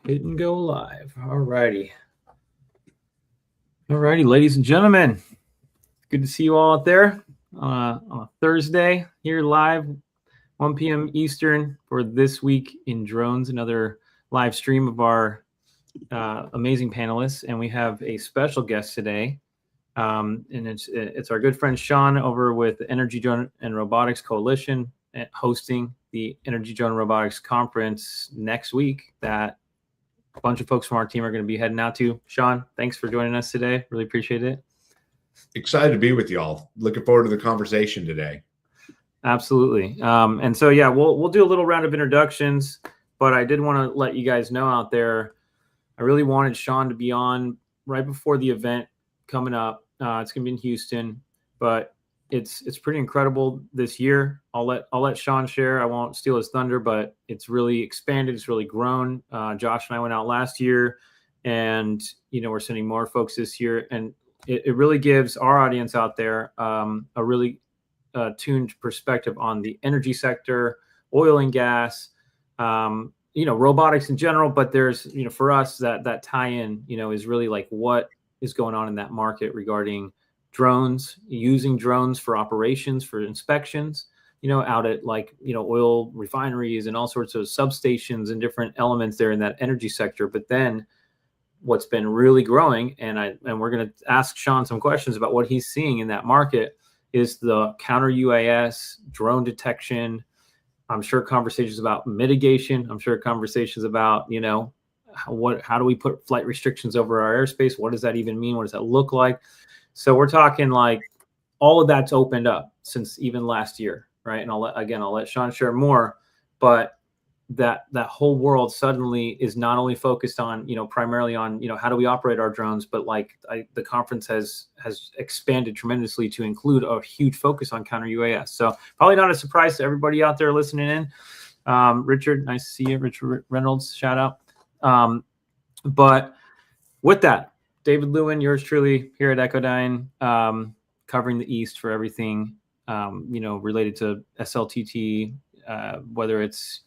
Hit and go live. All righty. All righty, ladies and gentlemen. Good to see you all out there on a Thursday here live, 1 p.m. Eastern for This Week in Drones, another live stream of our amazing panelists. And we have a special guest today. And it's our good friend Sean over with the Energy Drone and Robotics Coalition hosting the Energy Drone Robotics Conference next week that a bunch of folks from our team are going to be heading out to. Sean, thanks for joining us today. Really appreciate it. Excited to be with y'all. Looking forward to the conversation today. Absolutely. And so, yeah, we'll do a little round of introductions, but I did want to let you guys know out there, I really wanted Sean to be on right before the event coming up. It's going to be in Houston, but it's pretty incredible this year. I'll let Sean share. I won't steal his thunder, but it's really expanded. It's really grown. Josh and I went out last year, and we're sending more folks this year, and it really gives our audience out there a really tuned perspective on the energy sector, oil and gas, robotics in general. But there's for us that tie-in is really like what is going on in that market regarding drones, using drones for operations, for inspections, out at oil refineries and all sorts of substations and different elements there in that energy sector. But then what's been really growing, and we're going to ask Sean some questions about what he's seeing in that market, is the counter UAS, drone detection. I'm sure conversations about mitigation. I'm sure conversations about, how do we put flight restrictions over our airspace? What does that even mean? What does that look like? So we're talking like all of that's opened up since even last year, right? And I'll let Sean share more, but that whole world suddenly is not only focused on, primarily on, how do we operate our drones, but the conference has expanded tremendously to include a huge focus on counter UAS. So probably not a surprise to everybody out there listening in. Richard, nice to see you. Richard Reynolds, shout out. But with that, David Lewin, yours truly here at Echodyne, covering the East for everything, related to SLTT, whether it's,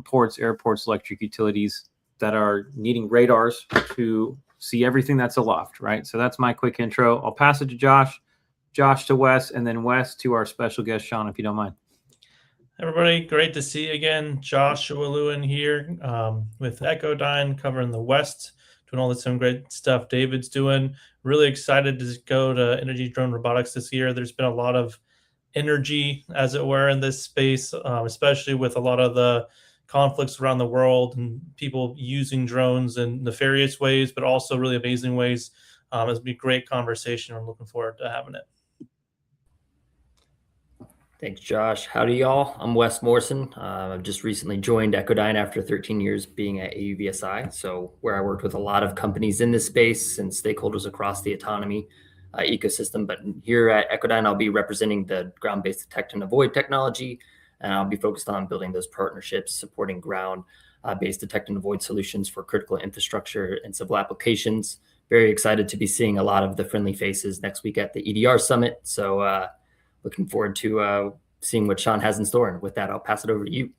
ports, airports, electric utilities that are needing radars to see everything that's aloft, right? So that's my quick intro. I'll pass it to Josh to Wes, and then Wes to our special guest, Sean, if you don't mind. Everybody, great to see you again. Joshua Lewin here with Echodyne, covering the West, doing all some great stuff David's doing. Really excited to go to Energy Drone Robotics this year. There's been a lot of energy, as it were, in this space, especially with a lot of the conflicts around the world and people using drones in nefarious ways, but also really amazing ways. It's been a great conversation. I'm looking forward to having it. Thanks, Josh. Howdy, y'all. I'm Wes Morrison. I've just recently joined Echodyne after 13 years being at AUVSI, so where I worked with a lot of companies in this space and stakeholders across the autonomy ecosystem. But here at Echodyne, I'll be representing the ground-based detect and avoid technology, and I'll be focused on building those partnerships, supporting ground-based detect and avoid solutions for critical infrastructure and civil applications. Very excited to be seeing a lot of the friendly faces next week at the EDR Summit. So looking forward to seeing what Sean has in store. And with that, I'll pass it over to you.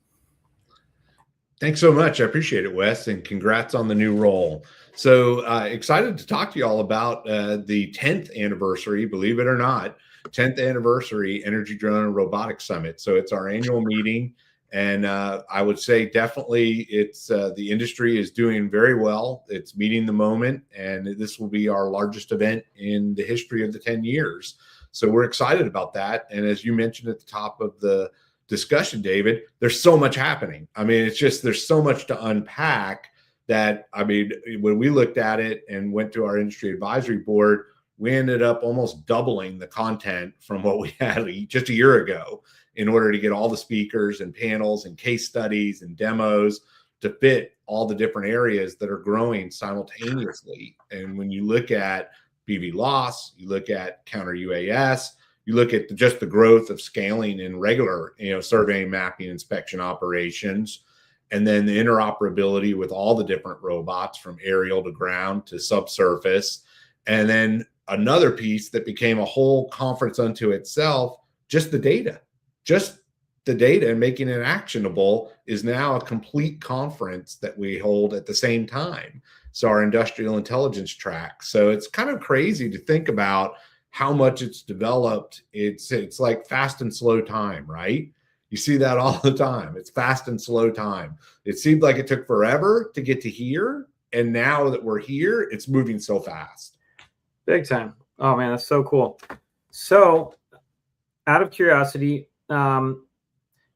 Thanks so much. I appreciate it, Wes, and congrats on the new role. So excited to talk to you all about the 10th anniversary, believe it or not, 10th anniversary Energy Drone and Robotics Summit. So it's our annual meeting. And I would say definitely it's the industry is doing very well. It's meeting the moment, and this will be our largest event in the history of the 10 years. So we're excited about that. And as you mentioned at the top of the discussion, David, there's so much happening. I mean, it's just, there's so much to unpack that, I mean, when we looked at it and went to our industry advisory board, we ended up almost doubling the content from what we had just a year ago in order to get all the speakers and panels and case studies and demos to fit all the different areas that are growing simultaneously. And when you look at BVLOS, you look at counter UAS, you look at just the growth of scaling in regular, surveying, mapping, inspection operations, and then the interoperability with all the different robots from aerial to ground to subsurface. And then another piece that became a whole conference unto itself, just the data, just the data and making it actionable is now a complete conference that we hold at the same time. So our industrial intelligence track. So it's kind of crazy to think about how much it's developed. It's like fast and slow time, right? You see that all the time. It's fast and slow time. It seemed like it took forever to get to here. And now that we're here, it's moving so fast. Big time. Oh man, that's so cool. So out of curiosity,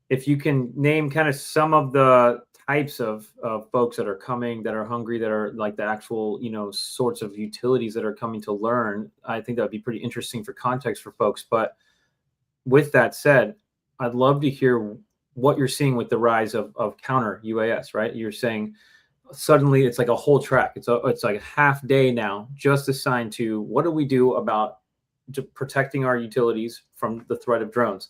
if you can name kind of some of the types of folks that are coming, that are hungry, that are like the actual, sorts of utilities that are coming to learn, I think that would be pretty interesting for context for folks. But with that said, I'd love to hear what you're seeing with the rise of counter UAS, right? You're saying suddenly it's like a whole track. It's like a half day now just assigned to what do we do about protecting our utilities from the threat of drones.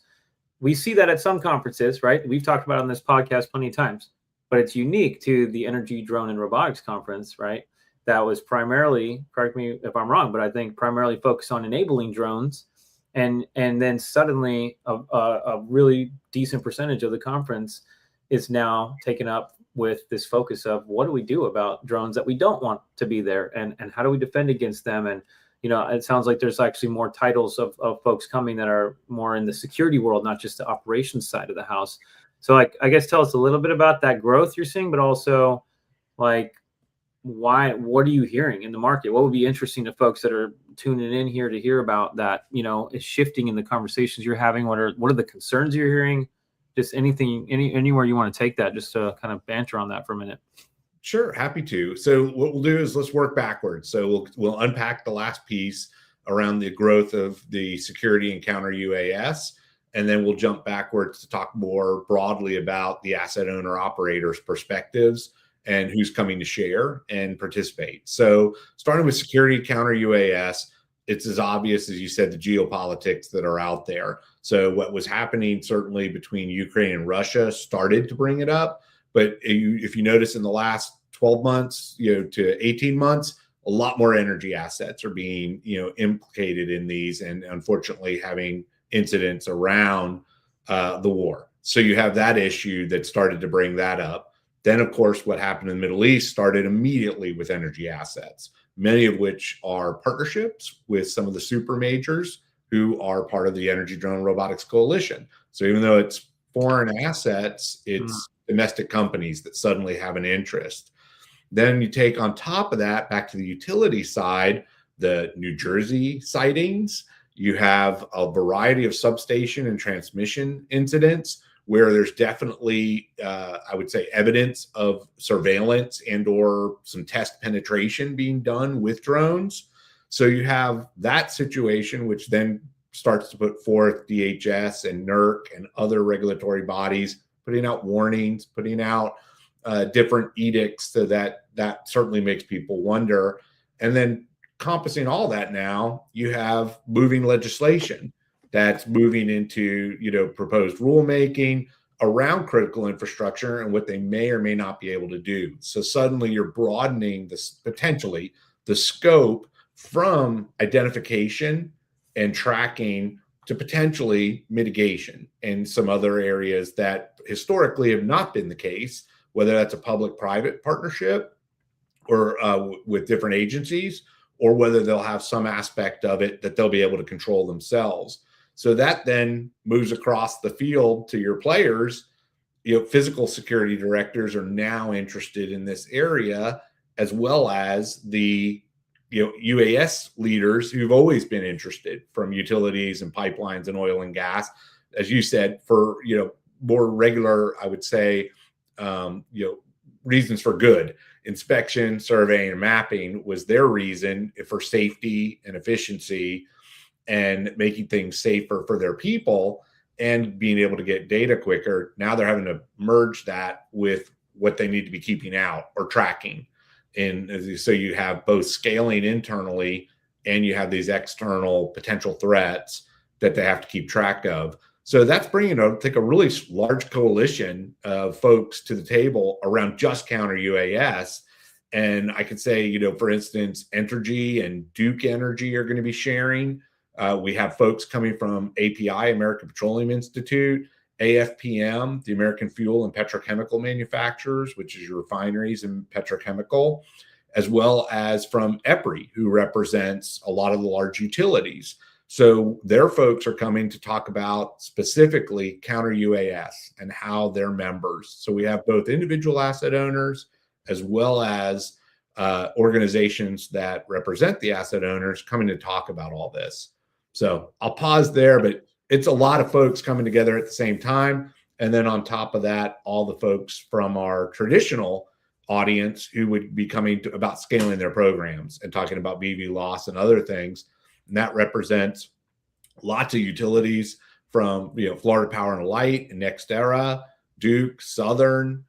We see that at some conferences, right? We've talked about it on this podcast plenty of times, but it's unique to the Energy, Drone, and Robotics Conference, right? That was primarily, correct me if I'm wrong, but I think primarily focused on enabling drones. And then suddenly a really decent percentage of the conference is now taken up with this focus of what do we do about drones that we don't want to be there, and how do we defend against them? And it sounds like there's actually more titles of folks coming that are more in the security world, not just the operations side of the house. So I guess tell us a little bit about that growth you're seeing, but also what are you hearing in the market? What would be interesting to folks that are tuning in here to hear about that, is shifting in the conversations you're having? What are the concerns you're hearing? Just anything, anywhere you want to take that, just to kind of banter on that for a minute. Sure, happy to. So what we'll do is let's work backwards. So we'll unpack the last piece around the growth of the security and counter UAS, and then we'll jump backwards to talk more broadly about the asset owner operators' perspectives and who's coming to share and participate. So starting with security counter UAS, it's as obvious as you said, the geopolitics that are out there. So what was happening certainly between Ukraine and Russia started to bring it up. But if you notice in the last 12 months, to 18 months, a lot more energy assets are being, implicated in these, and unfortunately having incidents around the war. So you have that issue that started to bring that up. Then, of course, what happened in the Middle East started immediately with energy assets, many of which are partnerships with some of the super majors who are part of the Energy, Drone, Robotics Coalition. So even though it's foreign assets, it's domestic companies that suddenly have an interest. Then you take on top of that, back to the utility side, the New Jersey sightings. You have a variety of substation and transmission incidents where there's definitely, I would say, evidence of surveillance and or some test penetration being done with drones. So you have that situation, which then starts to put forth DHS and NERC and other regulatory bodies putting out warnings, putting out different edicts, so that certainly makes people wonder. And then encompassing all that now, you have moving legislation that's moving into, proposed rulemaking around critical infrastructure and what they may or may not be able to do. So suddenly you're broadening potentially the scope from identification and tracking to potentially mitigation and some other areas that historically have not been the case, whether that's a public-private partnership or with different agencies, or whether they'll have some aspect of it that they'll be able to control themselves. So that then moves across the field to your players. Physical security directors are now interested in this area, as well as the UAS leaders who've always been interested, from utilities and pipelines and oil and gas, as you said, for more regular, I would say, reasons for good. Inspection, surveying, and mapping was their reason for safety and efficiency and making things safer for their people and being able to get data quicker. Now they're having to merge that with what they need to be keeping out or tracking. And so you have both scaling internally and you have these external potential threats that they have to keep track of. So that's bringing, I think, a really large coalition of folks to the table around just counter UAS. And I could say, for instance, Entergy and Duke Energy are going to be sharing. We have folks coming from API, American Petroleum Institute, AFPM, the American Fuel and Petrochemical Manufacturers, which is your refineries and petrochemical, as well as from EPRI, who represents a lot of the large utilities. So their folks are coming to talk about specifically counter UAS and how they're members. So we have both individual asset owners as well as organizations that represent the asset owners coming to talk about all this. So I'll pause there, but it's a lot of folks coming together at the same time. And then on top of that, all the folks from our traditional audience who would be coming to about scaling their programs and talking about BVLOS and other things. And that represents lots of utilities from, Florida Power and Light and NextEra, Duke, Southern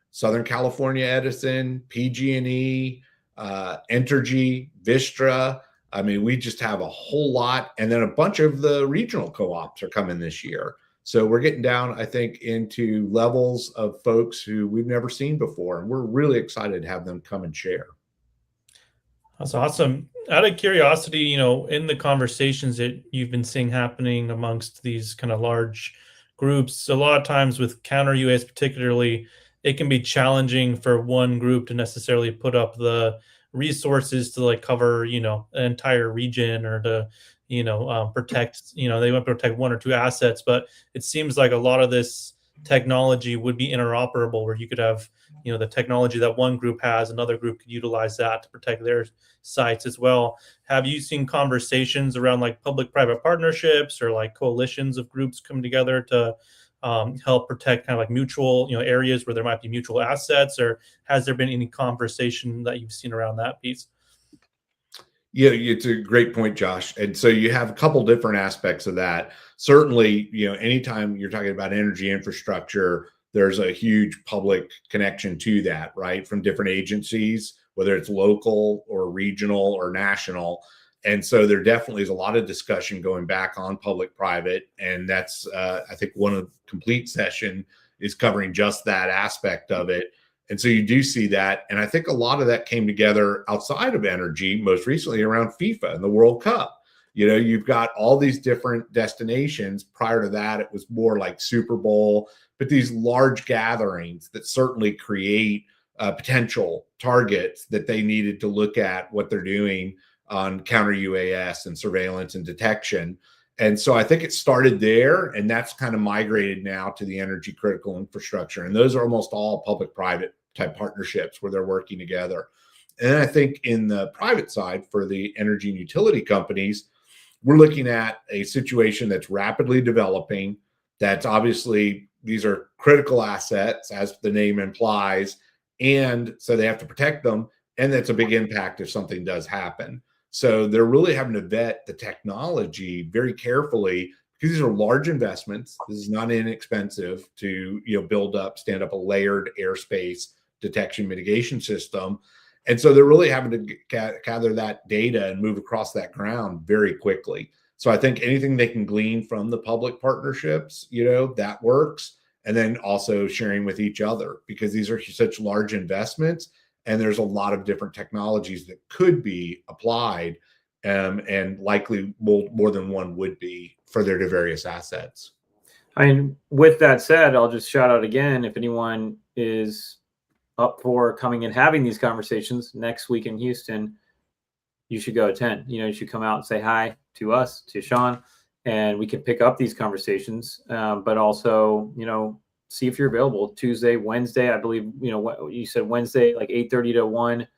California Edison, PG&E, Entergy, Vistra. I mean, we just have a whole lot. And then a bunch of the regional co-ops are coming this year. So we're getting down, I think, into levels of folks who we've never seen before. And we're really excited to have them come and share. That's awesome. Out of curiosity, in the conversations that you've been seeing happening amongst these kind of large groups, a lot of times with counter UAS particularly, it can be challenging for one group to necessarily put up the resources to cover, an entire region or to, protect, they want to protect one or two assets. But it seems like a lot of this technology would be interoperable, where you could have, the technology that one group has, another group could utilize that to protect their sites as well. Have you seen conversations around public-private partnerships or coalitions of groups come together to help protect kind of mutual, areas where there might be mutual assets, or has there been any conversation that you've seen around that piece? Yeah, it's a great point, Josh. And so you have a couple different aspects of that. Certainly, anytime you're talking about energy infrastructure, there's a huge public connection to that, right? From different agencies, whether it's local or regional or national. And so there definitely is a lot of discussion going back on public-private. And that's, I think, one of the complete session is covering just that aspect of it. And so you do see that. And I think a lot of that came together outside of energy, most recently around FIFA and the World Cup. You've got all these different destinations. Prior to that, it was more like Super Bowl, but these large gatherings that certainly create potential targets that they needed to look at what they're doing on counter UAS and surveillance and detection. And so I think it started there, and that's kind of migrated now to the energy critical infrastructure. And those are almost all public-private type partnerships where they're working together. And then I think in the private side for the energy and utility companies, we're looking at a situation that's rapidly developing. That's obviously, these are critical assets, as the name implies. And so they have to protect them. And that's a big impact if something does happen. So they're really having to vet the technology very carefully, because these are large investments. This is not inexpensive to stand up a layered airspace detection mitigation system. And so they're really having to gather that data and move across that ground very quickly. So I think anything they can glean from the public partnerships, that works. And then also sharing with each other, because these are such large investments. And there's a lot of different technologies that could be applied, and likely more than one would be for their various assets. I mean, with that said, I'll just shout out again, if anyone is up for coming and having these conversations next week in Houston, you should go attend. You should come out and say hi to us, to Sean, and we can pick up these conversations. But also, see if you're available Tuesday, Wednesday. I believe, what you said, Wednesday, 8:30 to 1.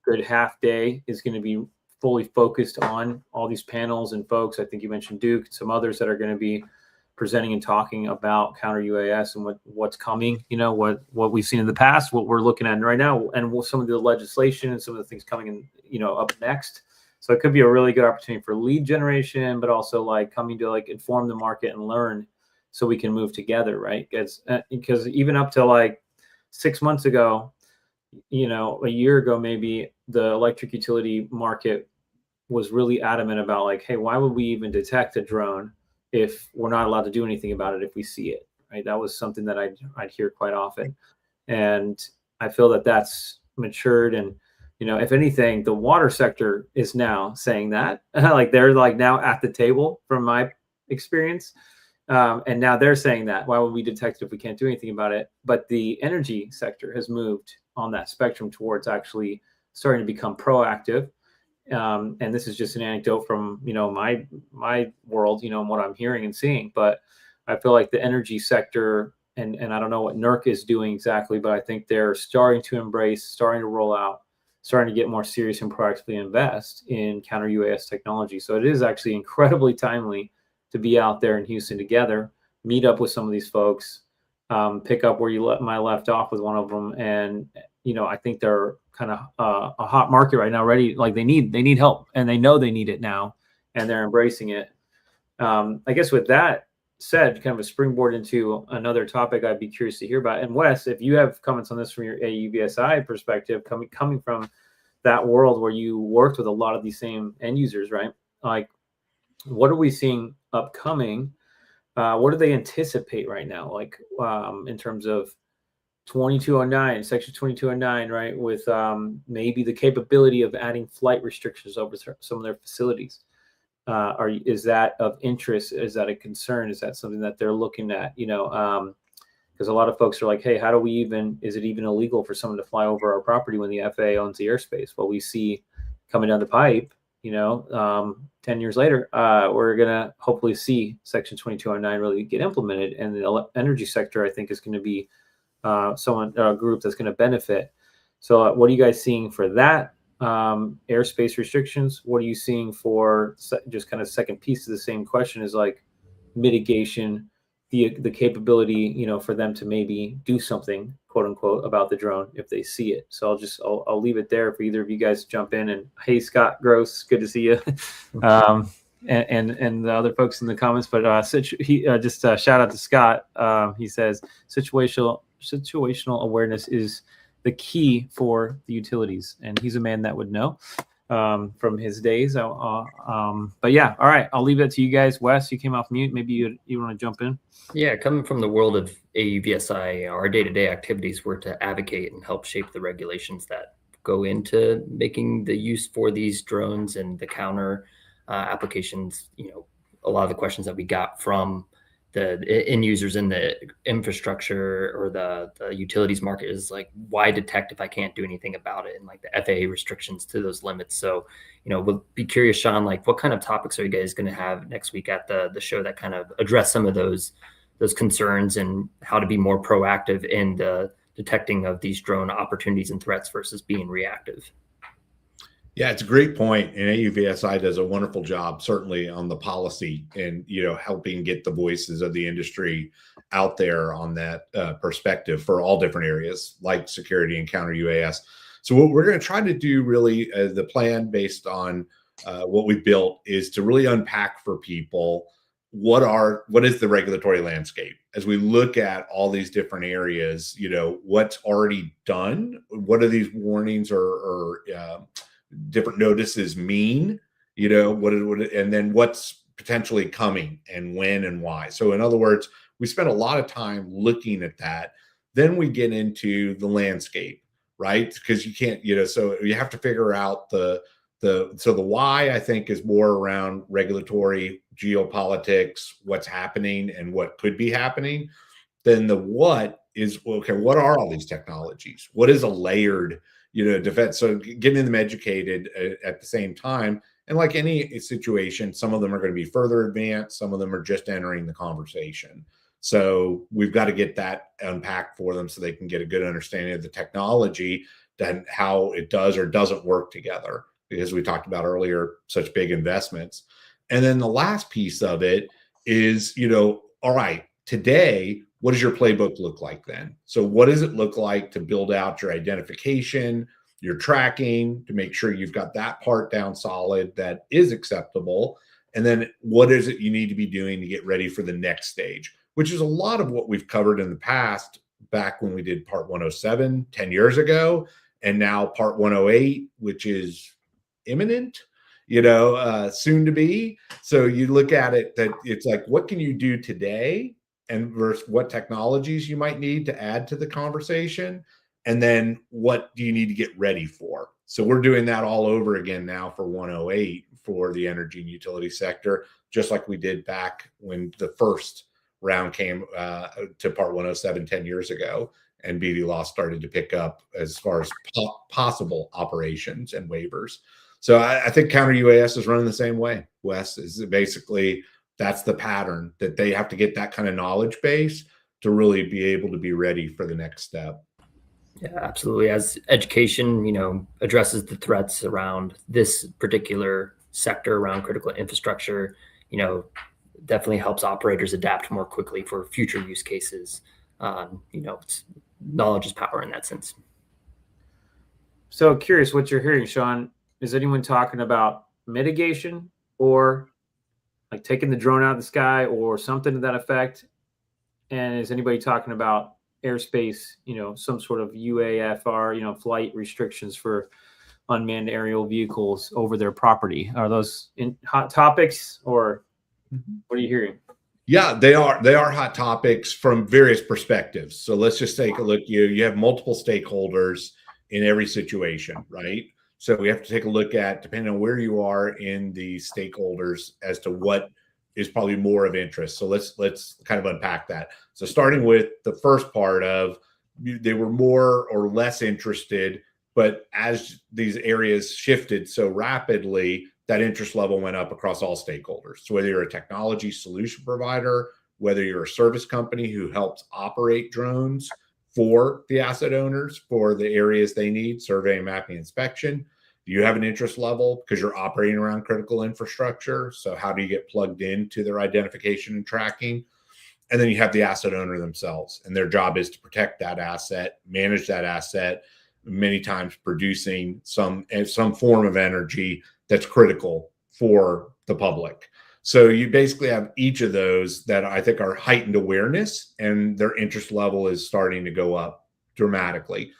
Good half day is going to be fully focused on all these panels and folks. I think you mentioned Duke, some others that are going to be presenting and talking about counter UAS and what's coming, what we've seen in the past, what we're looking at right now, and some of the legislation and some of the things coming in, up next. So it could be a really good opportunity for lead generation, but also coming to inform the market and learn, so we can move together, right? Because even up to 6 months ago, a year ago, maybe, the electric utility market was really adamant about hey, why would we even detect a drone if we're not allowed to do anything about it if we see it, right? That was something that I'd hear quite often. And I feel that that's matured. And, if anything, the water sector is now saying that, they're now at the table from my experience. And now they're saying that, why would we detect it if we can't do anything about it? But the energy sector has moved on that spectrum towards actually starting to become proactive. And this is just an anecdote from, my world, and what I'm hearing and seeing. But I feel like the energy sector, and I don't know what NERC is doing exactly, but I think they're starting to embrace, starting to roll out, starting to get more serious and proactively invest in counter UAS technology. So it is actually incredibly timely to be out there in Houston together, meet up with some of these folks, pick up where you left off with one of them. And, I think they're kind of a hot market right now, ready. Like they need help, and they know they need it now, and they're embracing it. I guess with that said, kind of a springboard into another topic I'd be curious to hear about. And Wes, if you have comments on this from your AUVSI perspective, coming from that world where you worked with a lot of these same end users, right? Like, what are we seeing upcoming? What do they anticipate right now? Like, in terms of 2209, Section 2209, right? With maybe the capability of adding flight restrictions over some of their facilities. Is that of interest? Is that a concern? Is that something that they're looking at? Because a lot of folks are like, hey, is it even illegal for someone to fly over our property when the FAA owns the airspace? Well, we see coming down the pipe, 10 years later, we're going to hopefully see Section 2209 really get implemented. And the energy sector, I think, is going to be a group that's going to benefit. So what are you guys seeing for that? Airspace restrictions? What are you seeing for just kind of second piece of the same question is like mitigation, the capability, for them to maybe do something, quote unquote, about the drone if they see it. So I'll leave it there for either of you guys to jump in. And hey, Scott Gross, good to see you. And the other folks in the comments, but shout out to Scott. He says situational awareness is the key for the utilities, and he's a man that would know from his days. But yeah, all right, I'll leave it to you guys. Wes, you came off mute. Maybe you want to jump in? Yeah, coming from the world of AUVSI, our day-to-day activities were to advocate and help shape the regulations that go into making the use for these drones and the counter applications. A lot of the questions that we got from the end users in the infrastructure or the utilities market is like, why detect if I can't do anything about it? And like the FAA restrictions to those limits. So, we'll be curious, Sean, like what kind of topics are you guys going to have next week at the show that kind of address some of those concerns and how to be more proactive in the detecting of these drone opportunities and threats versus being reactive? Yeah, it's a great point. And AUVSI does a wonderful job, certainly on the policy and, helping get the voices of the industry out there on that perspective for all different areas like security and counter UAS. So what we're going to try to do really, the plan based on what we built is to really unpack for people what is the regulatory landscape as we look at all these different areas, what's already done, what are these warnings or different notices mean, and then what's potentially coming and when and why. So in other words, we spent a lot of time looking at that. Then we get into the landscape, right? Because you can't, so you have to figure out the why, I think, is more around regulatory, geopolitics, what's happening and what could be happening. Then the what is, okay, what are all these technologies? What is a layered defense? So getting them educated at the same time. And like any situation, some of them are going to be further advanced. Some of them are just entering the conversation. So we've got to get that unpacked for them so they can get a good understanding of the technology and how it does or doesn't work together. Because we talked about earlier, such big investments. And then the last piece of it is, all right, today, what does your playbook look like then? So what does it look like to build out your identification, your tracking, to make sure you've got that part down solid that is acceptable? And then what is it you need to be doing to get ready for the next stage, which is a lot of what we've covered in the past, back when we did part 107, 10 years ago, and now part 108, which is imminent, soon to be. So you look at it that it's like, what can you do today and versus what technologies you might need to add to the conversation? And then what do you need to get ready for? So we're doing that all over again now for 108 for the energy and utility sector, just like we did back when the first Round came to Part 107 10 years ago, and BVLOS started to pick up as far as possible operations and waivers. So I think counter UAS is running the same way. Wes, is basically that's the pattern, that they have to get that kind of knowledge base to really be able to be ready for the next step. Yeah, absolutely. As education, addresses the threats around this particular sector around critical infrastructure, definitely helps operators adapt more quickly for future use cases. It's, knowledge is power in that sense. So curious what you're hearing, Sean. Is anyone talking about mitigation or like taking the drone out of the sky or something to that effect? And is anybody talking about airspace, some sort of UAFR, flight restrictions for unmanned aerial vehicles over their property? Are those hot topics, or what are you hearing? Yeah, they are hot topics from various perspectives. So let's just take a look. You have multiple stakeholders in every situation, right? So we have to take a look at, depending on where you are in the stakeholders, as to what is probably more of interest. So let's kind of unpack that. So starting with the first part of, they were more or less interested, but as these areas shifted so rapidly, that interest level went up across all stakeholders. So whether you're a technology solution provider, whether you're a service company who helps operate drones for the asset owners for the areas they need, survey, mapping, inspection, you have an interest level because you're operating around critical infrastructure. So how do you get plugged into their identification and tracking? And then you have the asset owner themselves, and their job is to protect that asset, manage that asset, many times producing some form of energy that's critical for the public. So you basically have each of those that I think are heightened awareness, and their interest level is starting to go up dramatically.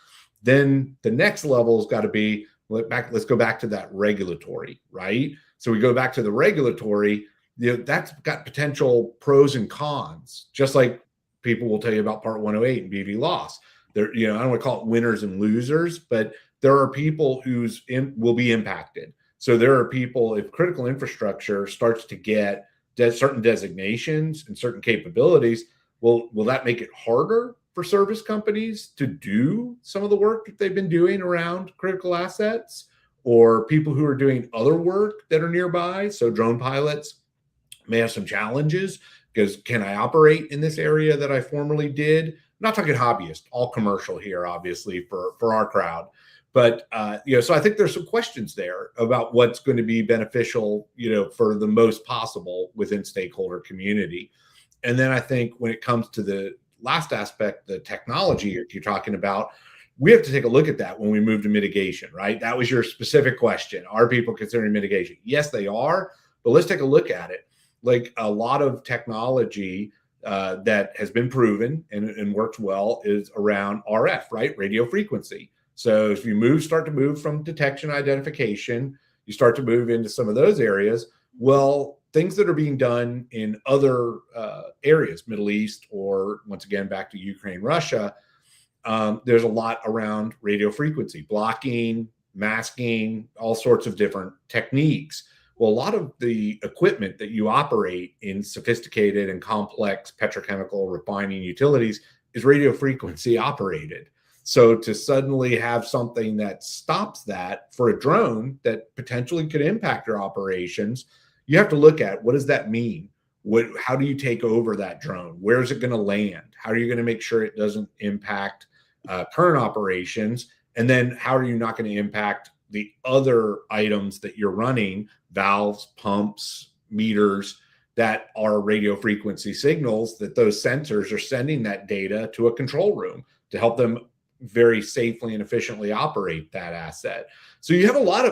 Then the next level has got to be, let's go back to that regulatory, right? So we go back to the regulatory, that's got potential pros and cons, just like people will tell you about Part 108 and BVLOS. There, I don't want to call it winners and losers, but there are people whose will be impacted. So there are people, if critical infrastructure starts to get certain designations and certain capabilities, will that make it harder for service companies to do some of the work that they've been doing around critical assets, or people who are doing other work that are nearby? So drone pilots may have some challenges because, can I operate in this area that I formerly did? I'm not talking hobbyist, all commercial here, obviously, for our crowd. But, so I think there's some questions there about what's going to be beneficial, for the most possible within stakeholder community. And then I think when it comes to the last aspect, the technology you're talking about, we have to take a look at that when we move to mitigation, right? That was your specific question. Are people considering mitigation? Yes, they are. But let's take a look at it. Like a lot of technology that has been proven and works well is around RF, right? Radio frequency. So if you start to move from detection identification, you start to move into some of those areas. Well, things that are being done in other areas, Middle East, or once again, back to Ukraine, Russia, there's a lot around radio frequency, blocking, masking, all sorts of different techniques. Well, a lot of the equipment that you operate in sophisticated and complex petrochemical refining utilities is radio frequency operated. So to suddenly have something that stops that for a drone that potentially could impact your operations, you have to look at, what does that mean? How do you take over that drone? Where is it going to land? How are you going to make sure it doesn't impact current operations? And then how are you not going to impact the other items that you're running, valves, pumps, meters, that are radio frequency signals, that those sensors are sending that data to a control room to help them very safely and efficiently operate that asset. So you have a lot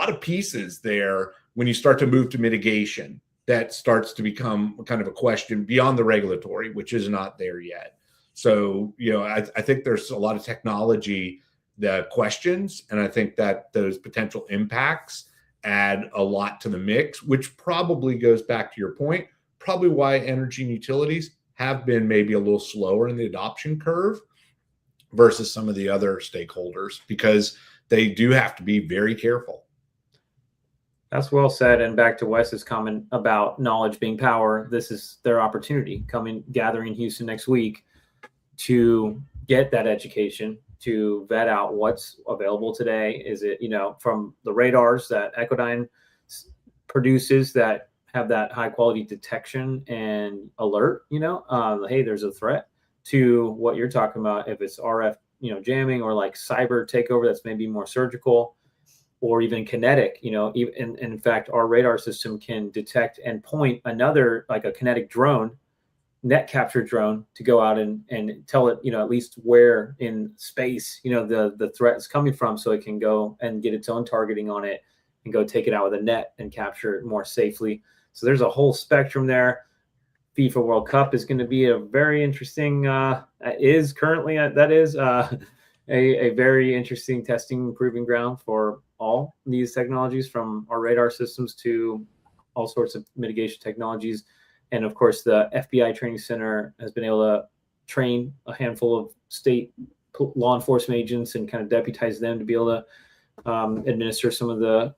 of pieces there when you start to move to mitigation. That starts to become kind of a question beyond the regulatory, which is not there yet. So, I think there's a lot of technology questions, and I think that those potential impacts add a lot to the mix, which probably goes back to your point, probably why energy and utilities have been maybe a little slower in the adoption curve versus some of the other stakeholders, because they do have to be very careful. That's well said. And back to Wes's comment about knowledge being power, this is their opportunity gathering Houston next week to get that education, to vet out what's available today. Is it, from the radars that Echodyne produces that have that high quality detection and alert, hey, there's a threat, to what you're talking about. If it's RF, jamming, or like cyber takeover, that's maybe more surgical, or even kinetic, even in fact, our radar system can detect and point another, like a kinetic drone, net capture drone, to go out and tell it, at least where in space, the threat is coming from, so it can go and get its own targeting on it and go take it out with a net and capture it more safely. So there's a whole spectrum there. FIFA World Cup is going to be a very interesting, a very interesting testing and proving ground for all these technologies, from our radar systems to all sorts of mitigation technologies. And of course, the FBI Training Center has been able to train a handful of state law enforcement agents and kind of deputize them to be able to administer some of the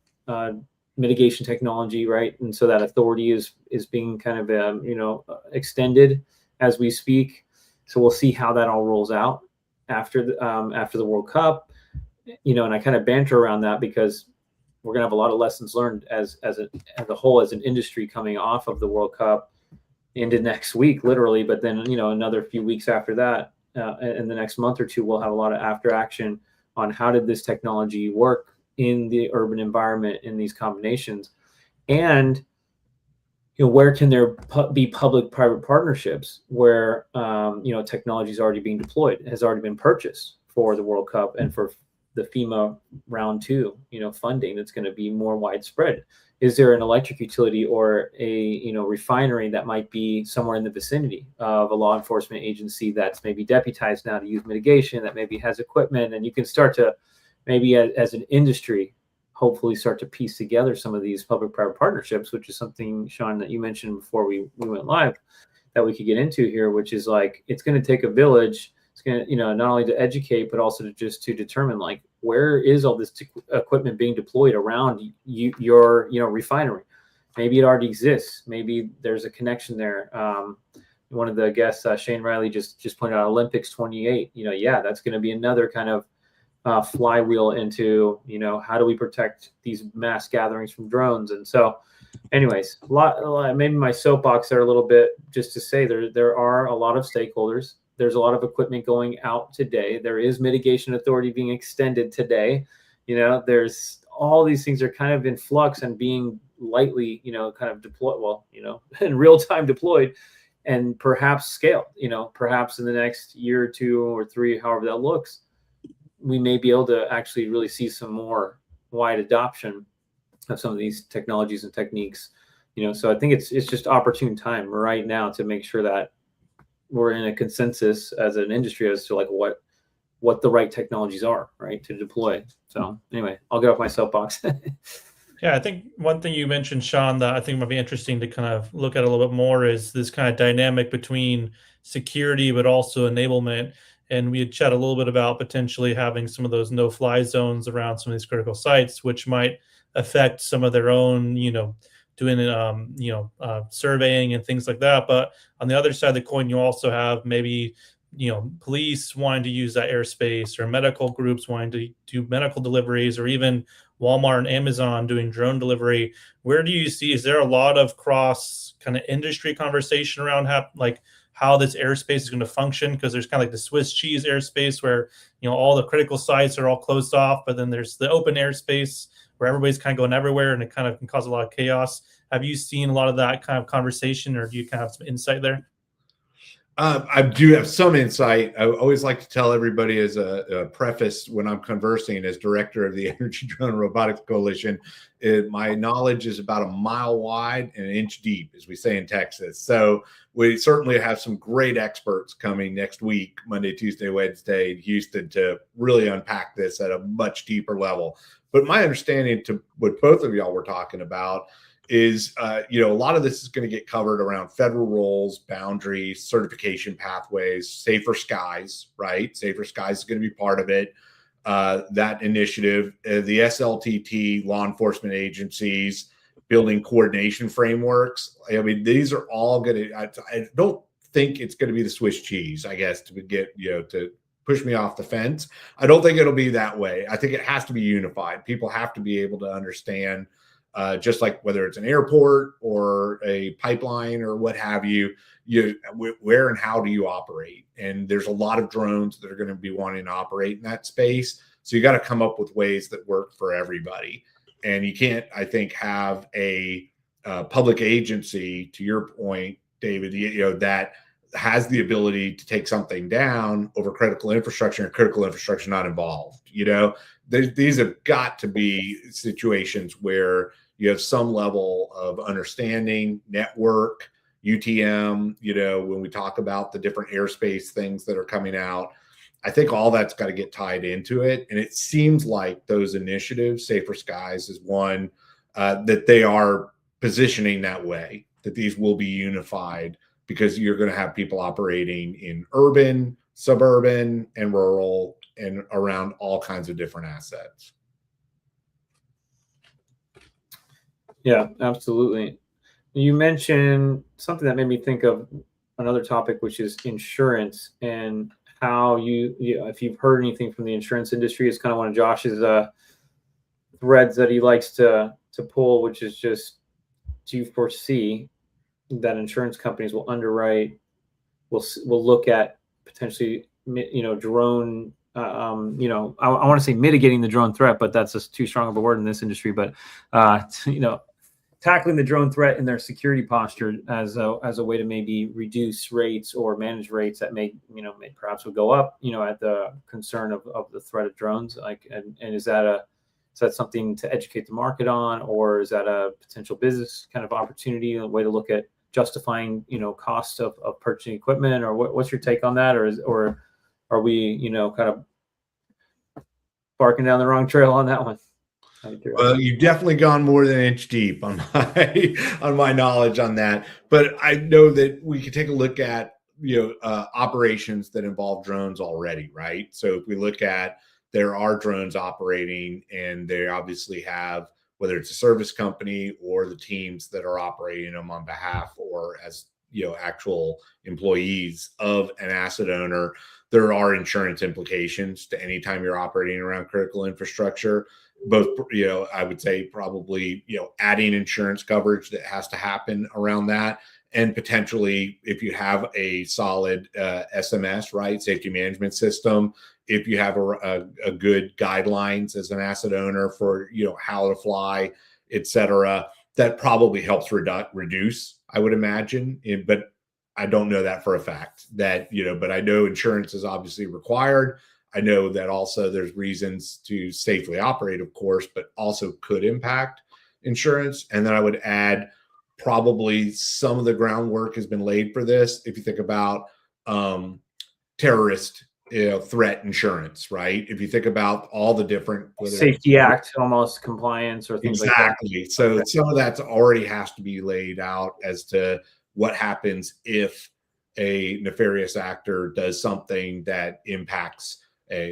mitigation technology, right? And so that authority is being kind of extended as we speak. So we'll see how that all rolls out after the World Cup, and I kind of banter around that because we're gonna have a lot of lessons learned as a whole, as an industry, coming off of the World Cup into next week, literally. But then another few weeks after that, in the next month or two, we'll have a lot of after action on how did this technology work in the urban environment in these combinations, and where can there be public-private partnerships where technology is already being deployed, has already been purchased for the World Cup and for the FEMA round 2, funding that's going to be more widespread. Is there an electric utility or a refinery that might be somewhere in the vicinity of a law enforcement agency that's maybe deputized now to use mitigation, that maybe has equipment, and you can start to maybe as an industry hopefully start to piece together some of these public-private partnerships, which is something, Sean, that you mentioned before we went live, that we could get into here, which is like, it's going to take a village. It's going to, not only to educate, but also to determine, like, where is all this equipment being deployed around your refinery? Maybe it already exists. Maybe there's a connection there. One of the guests, Shane Riley, just pointed out Olympics 28. That's going to be another kind of flywheel into how do we protect these mass gatherings from drones. And so anyways, a lot maybe my soapbox there a little bit, just to say there are a lot of stakeholders. There's a lot of equipment going out today. There is mitigation authority being extended today. There's all these things are kind of in flux and being lightly kind of deployed, in real time deployed, and perhaps scaled. Perhaps in the next year or 2 or 3, however that looks, we may be able to actually really see some more wide adoption of some of these technologies and techniques. So I think it's just opportune time right now to make sure that we're in a consensus as an industry as to like what the right technologies are, right, to deploy. So anyway, I'll get off my soapbox. Yeah, I think one thing you mentioned, Sean, that I think might be interesting to kind of look at a little bit more is this kind of dynamic between security but also enablement. And we had chat a little bit about potentially having some of those no-fly zones around some of these critical sites, which might affect some of their own, doing surveying and things like that. But on the other side of the coin, you also have maybe police wanting to use that airspace, or medical groups wanting to do medical deliveries, or even Walmart and Amazon doing drone delivery. Where do you see, is there a lot of cross kind of industry conversation around how this airspace is going to function? Because there's kind of like the Swiss cheese airspace where all the critical sites are all closed off, but then there's the open airspace where everybody's kind of going everywhere, and it kind of can cause a lot of chaos. Have you seen a lot of that kind of conversation, or do you kind of have some insight there? I do have some insight. I always like to tell everybody as a preface when I'm conversing as director of the Energy Drone Robotics Coalition, my knowledge is about a mile wide and an inch deep, as we say in Texas. So we certainly have some great experts coming next week, Monday, Tuesday, Wednesday in Houston, to really unpack this at a much deeper level. But my understanding to what both of y'all were talking about is, a lot of this is going to get covered around federal roles, boundaries, certification pathways, safer skies, right? Safer skies is going to be part of it. that initiative, the SLTT, law enforcement agencies, building coordination frameworks. I mean, these are all going to, I don't think it's going to be the Swiss cheese, I guess, to get, to push me off the fence. I don't think it'll be that way. I think it has to be unified. People have to be able to understand, just like whether it's an airport or a pipeline or what have you, where and how do you operate? And there's a lot of drones that are going to be wanting to operate in that space. So you got to come up with ways that work for everybody. And you can't, I think, have a public agency, to your point, David, that has the ability to take something down over critical infrastructure and critical infrastructure not involved. These have got to be situations where you have some level of understanding, network, UTM, when we talk about the different airspace things that are coming out. I think all that's got to get tied into it. And it seems like those initiatives, Safer Skies is one, that they are positioning that way, that these will be unified, because you're going to have people operating in urban, suburban, and rural, and around all kinds of different assets. Yeah, absolutely. You mentioned something that made me think of another topic, which is insurance, and how if you've heard anything from the insurance industry, it's kind of one of Josh's threads that he likes to pull, which is just, do you foresee that insurance companies will underwrite, will look at potentially, drone, I want to say mitigating the drone threat, but that's just too strong of a word in this industry, but, tackling the drone threat in their security posture as a way to maybe reduce rates or manage rates that may perhaps would go up, at the concern of the threat of drones. And is that something to educate the market on, or is that a potential business kind of opportunity, a way to look at justifying, cost of purchasing equipment, or what's your take on that? Or are we, kind of barking down the wrong trail on that one? Well, you've definitely gone more than an inch deep on my knowledge on that. But I know that we could take a look at operations that involve drones already, right? So if we look at, there are drones operating, and they obviously have, whether it's a service company or the teams that are operating them on behalf or as actual employees of an asset owner, there are insurance implications to any time you're operating around critical infrastructure. Both, I would say probably, adding insurance coverage that has to happen around that. And potentially, if you have a solid SMS, right, safety management system, if you have a good guidelines as an asset owner for, how to fly, et cetera, that probably helps reduce, I would imagine. But I don't know that for a fact that, but I know insurance is obviously required. I know that also there's reasons to safely operate, of course, but also could impact insurance. And then I would add, probably some of the groundwork has been laid for this. If you think about terrorist threat insurance, right? If you think about all the different Safety Act, almost compliance or things like that. Exactly. So some of that's already has to be laid out as to what happens if a nefarious actor does something that impacts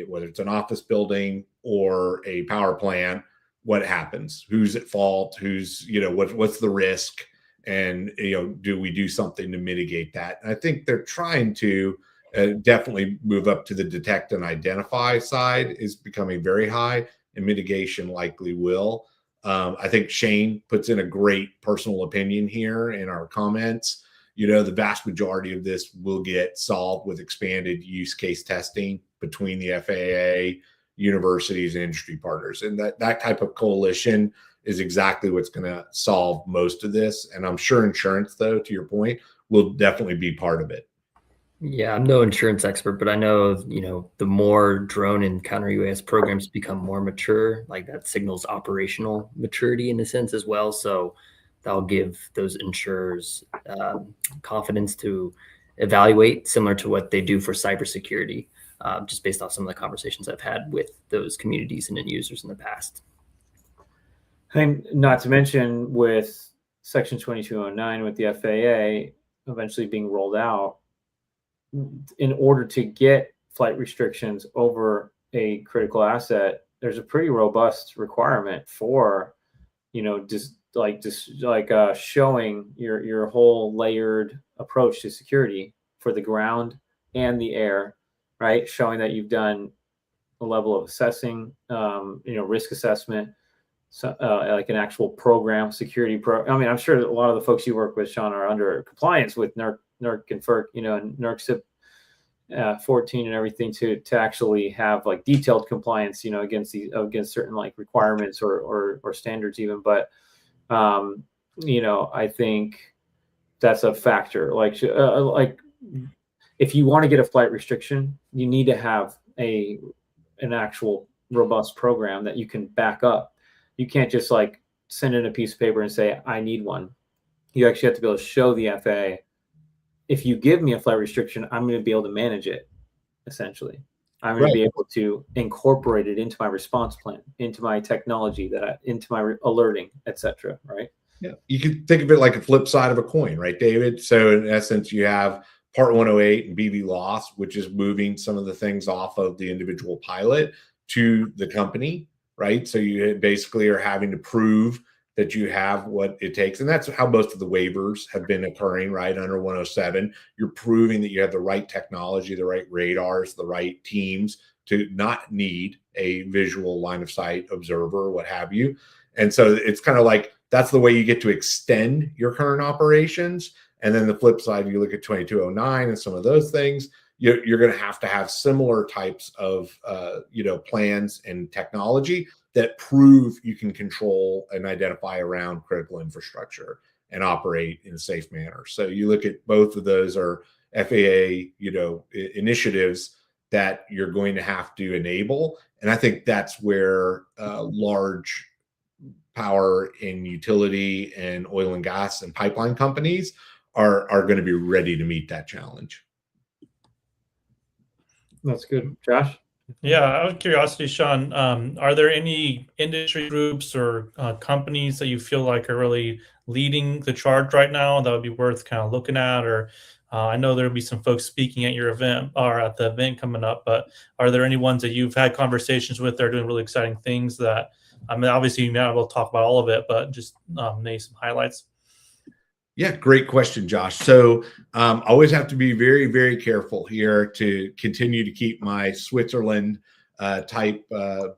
whether it's an office building or a power plant. What happens? Who's at fault? Who's, what's the risk? And, do we do something to mitigate that? And I think they're trying to definitely move up to the detect and identify side is becoming very high, and mitigation likely will. I think Shane puts in a great personal opinion here in our comments. The vast majority of this will get solved with expanded use case testing between the FAA, universities, and industry partners. And that type of coalition is exactly what's going to solve most of this. And I'm sure insurance, though, to your point, will definitely be part of it. Yeah, I'm no insurance expert, but I know, the more drone and counter UAS programs become more mature, like that signals operational maturity in a sense as well. So that'll give those insurers confidence to evaluate, similar to what they do for cybersecurity, just based off some of the conversations I've had with those communities and end users in the past. And not to mention with Section 2209 with the FAA eventually being rolled out, in order to get flight restrictions over a critical asset, there's a pretty robust requirement for, just showing your whole layered approach to security for the ground and the air, right? Showing that you've done a level of assessing, risk assessment, so, like an actual program, security I mean, I'm sure a lot of the folks you work with, Sean, are under compliance with NERC and FERC, and NERC CIP 14 and everything to actually have like detailed compliance, against certain like requirements or standards even. But I think that's a factor. Like if you want to get a flight restriction, you need to have an actual robust program that you can back up. You can't just like send in a piece of paper and say, I need one. You actually have to be able to show the FAA, if you give me a flight restriction, I'm going to be able to manage it. Essentially, I'm going to be able to incorporate it into my response plan, into my technology, into my alerting, etc. Right? Yeah, you can think of it like a flip side of a coin, right, David? So in essence, you have Part 108 and BVLOS, which is moving some of the things off of the individual pilot to the company, right? So you basically are having to prove that you have what it takes. And that's how most of the waivers have been occurring, right? Under 107, you're proving that you have the right technology, the right radars, the right teams to not need a visual line of sight observer, what have you. And so it's kind of like, that's the way you get to extend your current operations. And then the flip side, you look at 2209 and some of those things, you're going to have similar types of, plans and technology that prove you can control and identify around critical infrastructure and operate in a safe manner. So you look at both of those are FAA, initiatives that you're going to have to enable. And I think that's where large power and utility and oil and gas and pipeline companies are going to be ready to meet that challenge. That's good. Josh? Yeah, out of curiosity, Sean, are there any industry groups or companies that you feel like are really leading the charge right now that would be worth kind of looking at? Or I know there'll be some folks speaking at your event or at the event coming up, but are there any ones that you've had conversations with that are doing really exciting things that, I mean, obviously now we'll talk about all of it, but just maybe some highlights? Yeah, great question, Josh. So always have to be very, very careful here to continue to keep my Switzerland type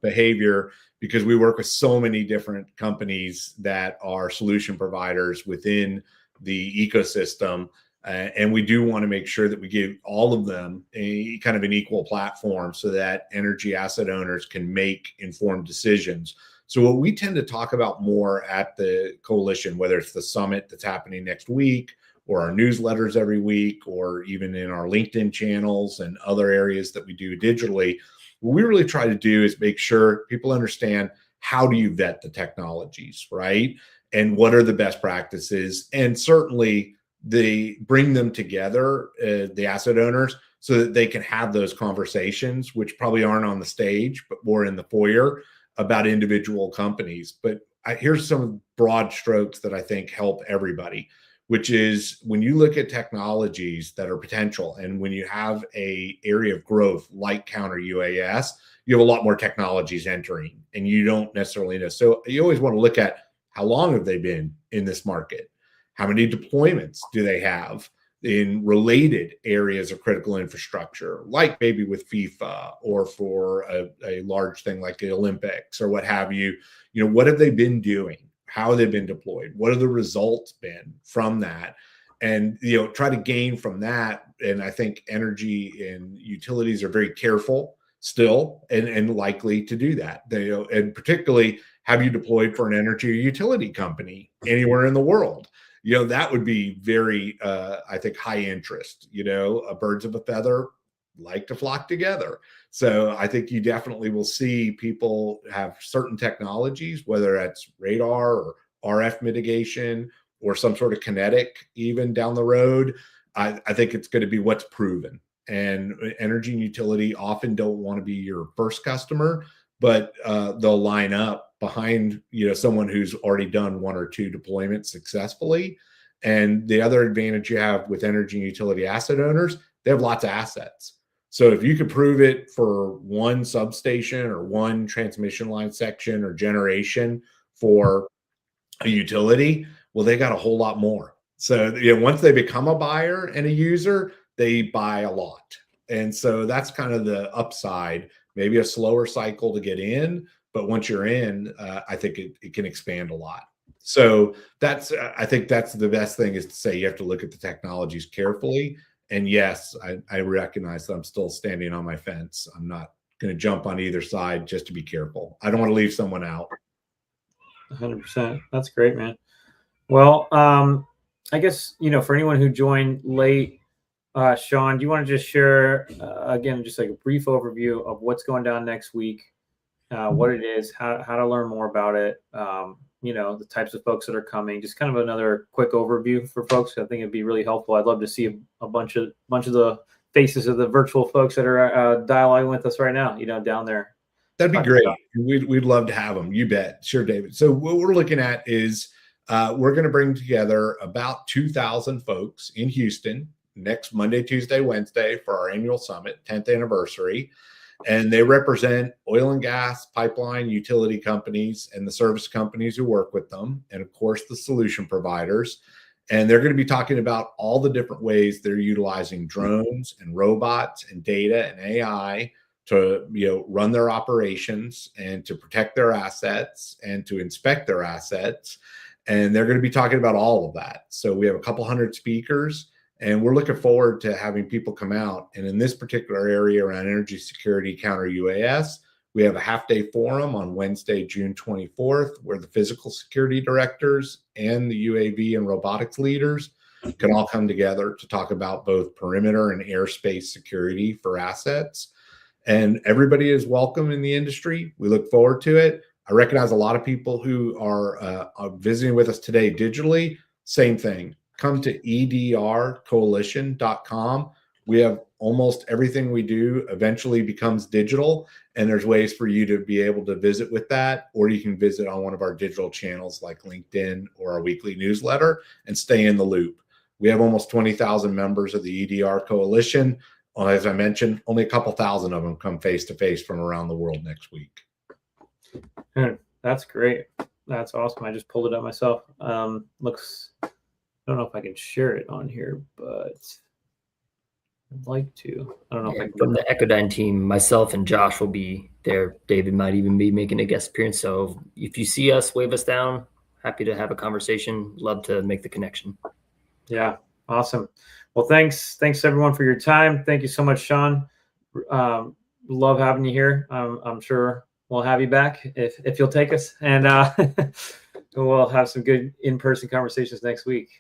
behavior, because we work with so many different companies that are solution providers within the ecosystem. And we do want to make sure that we give all of them a kind of an equal platform so that energy asset owners can make informed decisions. So what we tend to talk about more at the coalition, whether it's the summit that's happening next week or our newsletters every week, or even in our LinkedIn channels and other areas that we do digitally, what we really try to do is make sure people understand, how do you vet the technologies, right? And what are the best practices? And certainly they bring them together, the asset owners, so that they can have those conversations, which probably aren't on the stage, but more in the foyer, about individual companies. But here's some broad strokes that I think help everybody, which is when you look at technologies that are potential, and when you have a area of growth like counter UAS, you have a lot more technologies entering, and you don't necessarily know. So you always want to look at, how long have they been in this market? How many deployments do they have in related areas of critical infrastructure, like maybe with FIFA or for a large thing like the Olympics or what have you? What have they been doing? How have they been deployed? What have the results been from that? And, try to gain from that. And I think energy and utilities are very careful still and likely to do that. And particularly, have you deployed for an energy or utility company anywhere in the world? That would be very, I think, high interest. Birds of a feather like to flock together. So I think you definitely will see people have certain technologies, whether that's radar or RF mitigation or some sort of kinetic even down the road. I think it's going to be what's proven. And energy and utility often don't want to be your first customer, but they'll line up behind someone who's already done one or two deployments successfully. And the other advantage you have with energy and utility asset owners, they have lots of assets. So if you could prove it for one substation or one transmission line section or generation for a utility, well, they got a whole lot more. So once they become a buyer and a user, they buy a lot. And so that's kind of the upside, maybe a slower cycle to get in, but once you're in, I think it can expand a lot. So I think that's the best thing, is to say you have to look at the technologies carefully. And yes, I recognize that I'm still standing on my fence. I'm not going to jump on either side, just to be careful. I don't want to leave someone out. 100%. That's great, man. Well, I guess, for anyone who joined late, Sean, do you want to just share, again, just like a brief overview of what's going down next week, what it is, how to learn more about it, the types of folks that are coming, just kind of another quick overview for folks. I think it'd be really helpful. I'd love to see a bunch of the faces of the virtual folks that are dialoguing with us right now, down there. That'd be great. We'd love to have them. You bet. Sure, David. So what we're looking at is we're going to bring together about 2,000 folks in Houston next Monday, Tuesday, Wednesday for our annual summit, 10th anniversary. And they represent oil and gas, pipeline, utility companies, and the service companies who work with them, and of course the solution providers. And they're going to be talking about all the different ways they're utilizing drones and robots and data and AI to run their operations and to protect their assets and to inspect their assets. And they're going to be talking about all of that. So we have a couple hundred speakers, and we're looking forward to having people come out. And in this particular area around energy security, counter UAS, we have a half-day forum on Wednesday, June 24th, where the physical security directors and the UAV and robotics leaders can all come together to talk about both perimeter and airspace security for assets. And everybody is welcome in the industry. We look forward to it. I recognize a lot of people who are visiting with us today digitally. Same thing. Come to edrcoalition.com. We have almost everything we do eventually becomes digital, and there's ways for you to be able to visit with that, or you can visit on one of our digital channels like LinkedIn or our weekly newsletter and stay in the loop. We have almost 20,000 members of the EDR Coalition. As I mentioned, only a couple thousand of them come face-to-face from around the world next week. That's great. That's awesome. I just pulled it up myself. Looks, I don't know if I can share it on here, but I'd like to. I don't know if I can. From the Echodyne team, myself and Josh will be there. David might even be making a guest appearance. So if you see us, wave us down. Happy to have a conversation. Love to make the connection. Yeah, awesome. Well, thanks everyone for your time. Thank you so much, Sean. Love having you here. I'm sure we'll have you back if you'll take us, and we'll have some good in-person conversations next week.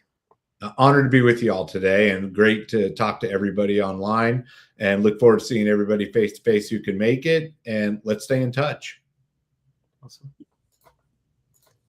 Honored to be with you all today, and great to talk to everybody online, and look forward to seeing everybody face to face who can make it, and let's stay in touch. Awesome.